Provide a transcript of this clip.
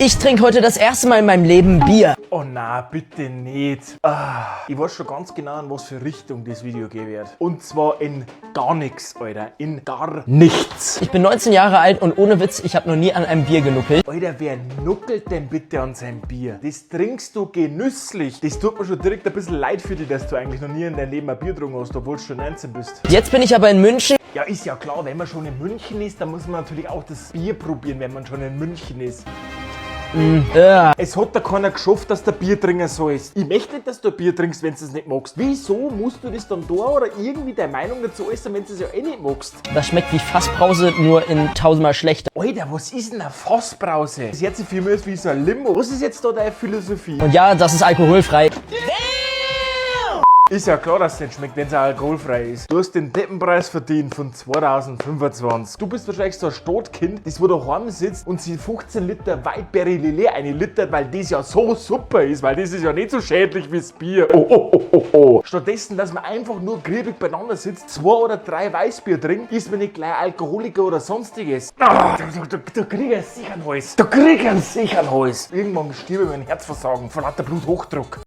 Ich trinke heute das erste Mal in meinem Leben Bier. Oh na, bitte nicht. Ich weiß schon ganz genau, in was für Richtung das Video gehen wird. Und zwar in gar nichts, Alter. In gar nichts. Ich bin 19 Jahre alt und ohne Witz, ich habe noch nie an einem Bier genuckelt. Alter, wer nuckelt denn bitte an seinem Bier? Das trinkst du genüsslich. Das tut mir schon direkt ein bisschen leid für dich, dass du eigentlich noch nie in deinem Leben ein Bier getrunken hast, obwohl du schon 19 bist. Jetzt bin ich aber in München. Ja, ist ja klar, wenn man schon in München ist, dann muss man natürlich auch das Bier probieren, wenn man schon in München ist. Es hat da keiner geschafft, dass du Bier trinken sollst. Ich möchte nicht, dass du Bier trinkst, wenn du es nicht magst. Wieso musst du das dann da oder irgendwie deine Meinung dazu äußern, wenn du es ja eh nicht magst? Das schmeckt wie Fassbrause, nur in tausendmal schlechter. Alter, was ist denn eine Fassbrause? Das hört sich für mich wie so ein Limo. Was ist jetzt da deine Philosophie? Und ja, das ist alkoholfrei. Ist ja klar, dass es nicht schmeckt, wenn es auch alkoholfrei ist. Du hast den Deppenpreis verdient von 2025. Du bist wahrscheinlich so ein Stadtkind, das wo daheim sitzt und sich 15 Liter Wildberry Lillet einlittert, weil das ja so super ist, weil das ist ja nicht so schädlich wie das Bier. Oh. Stattdessen, dass man einfach nur griebig beieinander sitzt, 2 oder 3 Weißbier trinkt, ist man nicht gleich Alkoholiker oder sonstiges. Du kriegst sicher einen Hals. Du kriegst sicher einen Hals. Irgendwann stirb ich mit einem Herzversagen von lauter Bluthochdruck.